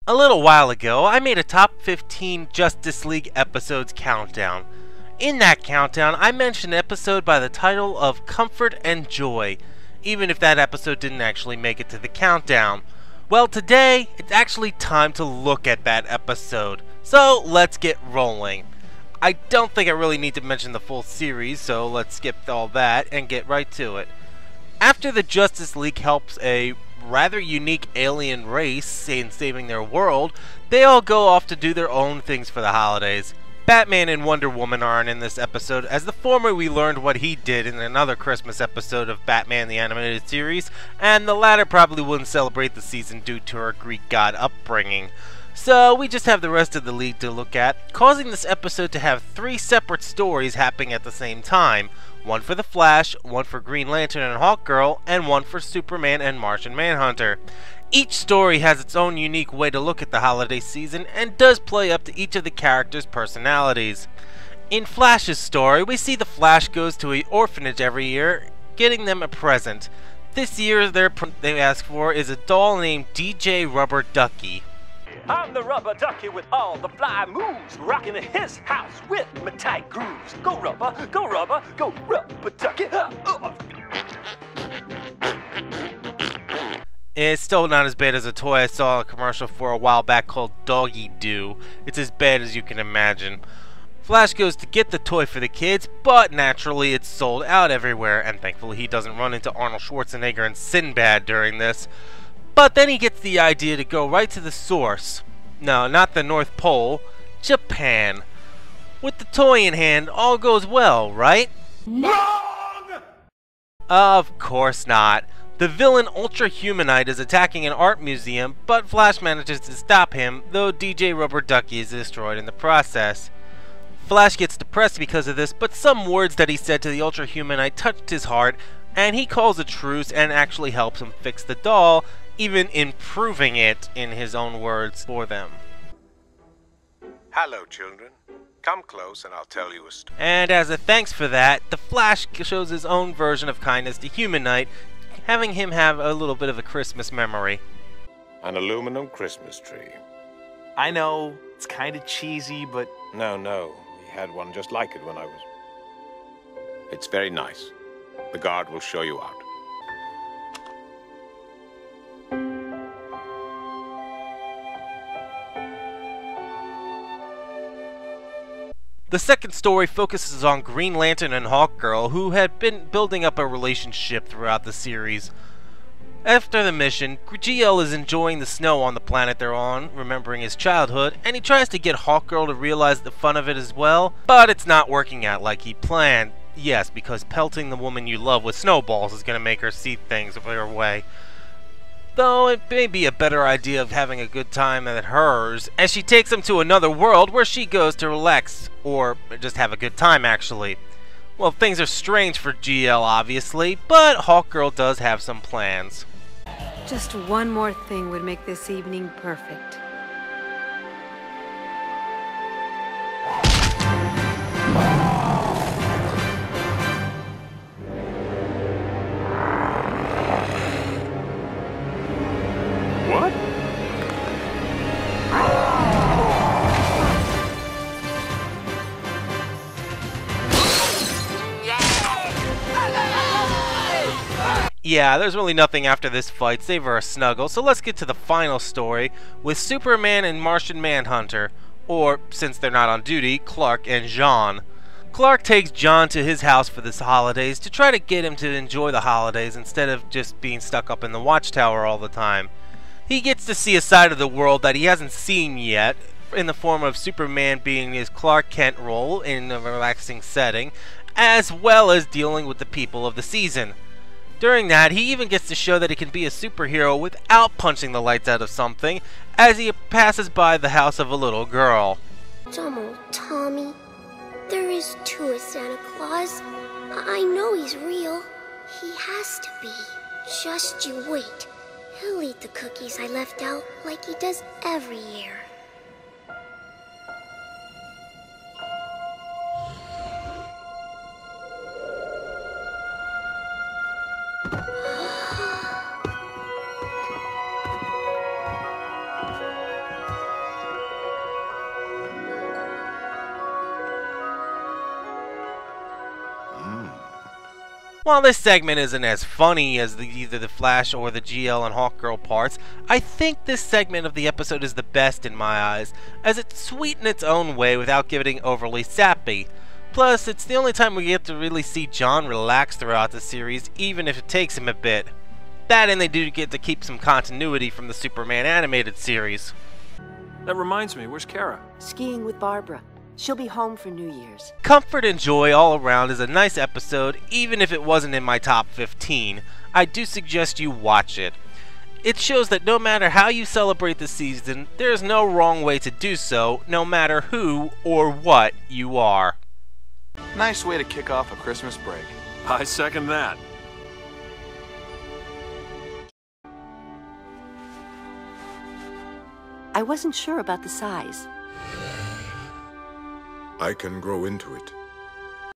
A little while ago, I made a top 15 Justice League episodes countdown. In that countdown, I mentioned an episode by the title of Comfort and Joy, even if that episode didn't actually make it to the countdown. Well, today, it's actually time to look at that episode, so let's get rolling. I don't think I really need to mention the full series, so let's skip all that and get right to it. After the Justice League helps a rather unique alien race in saving their world, they all go off to do their own things for the holidays. Batman and Wonder Woman aren't in this episode, as the former we learned what he did in another Christmas episode of Batman the Animated Series, and the latter probably wouldn't celebrate the season due to her Greek god upbringing. So we just have the rest of the league to look at, causing this episode to have 3 separate stories happening at the same time. One for the Flash, one for Green Lantern and Hawkgirl, and one for Superman and Martian Manhunter. Each story has its own unique way to look at the holiday season and does play up to each of the characters' personalities. In Flash's story, we see the Flash goes to an orphanage every year, getting them a present. This year, they ask for is a doll named DJ Rubber Ducky. I'm the rubber ducky with all the fly moves, rocking in his house with my tight grooves. Go rubber, go rubber, go rubber ducky. It's still not as bad as a toy I saw a commercial for a while back called Doggy Doo. It's as bad as you can imagine. Flash goes to get the toy for the kids, but naturally it's sold out everywhere, and thankfully he doesn't run into Arnold Schwarzenegger and Sinbad during this. But then he gets the idea to go right to the source. No, not the North Pole, Japan. With the toy in hand, all goes well, right? Wrong! Of course not. The villain Ultra Humanite is attacking an art museum, but Flash manages to stop him, though DJ Rubber Ducky is destroyed in the process. Flash gets depressed because of this, but some words that he said to the Ultra Humanite touched his heart, and he calls a truce and actually helps him fix the doll, even improving it in his own words for them. Hello, children. Come close and I'll tell you a story. And as a thanks for that, the Flash shows his own version of kindness to Humanite, having him have a little bit of a Christmas memory. An aluminum Christmas tree. I know, it's kind of cheesy, but... No, we had one just like it when I was... It's very nice. The guard will show you out. The second story focuses on Green Lantern and Hawkgirl, who had been building up a relationship throughout the series. After the mission, GL is enjoying the snow on the planet they're on, remembering his childhood, and he tries to get Hawkgirl to realize the fun of it as well, but it's not working out like he planned. Yes, because pelting the woman you love with snowballs is going to make her see things her way. Though it may be a better idea of having a good time than hers, as she takes him to another world where she goes to relax, or just have a good time actually. Well, things are strange for GL obviously, but Hawkgirl does have some plans. Just one more thing would make this evening perfect. What? Yeah, there's really nothing after this fight save for a snuggle, so let's get to the final story with Superman and Martian Manhunter, or, since they're not on duty, Clark and Jean. Clark takes John to his house for the holidays to try to get him to enjoy the holidays instead of just being stuck up in the watchtower all the time. He gets to see a side of the world that he hasn't seen yet, in the form of Superman being his Clark Kent role in a relaxing setting, as well as dealing with the people of the season. During that, he even gets to show that he can be a superhero without punching the lights out of something, as he passes by the house of a little girl. Dumb old Tommy. There is too a Santa Claus. I know he's real. He has to be. Just you wait. He'll eat the cookies I left out like he does every year. While this segment isn't as funny as either the Flash or the GL and Hawkgirl parts, I think this segment of the episode is the best in my eyes, as it's sweet in its own way without getting overly sappy. Plus, it's the only time we get to really see John relax throughout the series, even if it takes him a bit. That and they do get to keep some continuity from the Superman animated series. That reminds me, where's Kara? Skiing with Barbara. She'll be home for New Year's. Comfort and joy all around is a nice episode, even if it wasn't in my top 15. I do suggest you watch it. It shows that no matter how you celebrate the season, there is no wrong way to do so, no matter who or what you are. Nice way to kick off a Christmas break. I second that. I wasn't sure about the size. I can grow into it.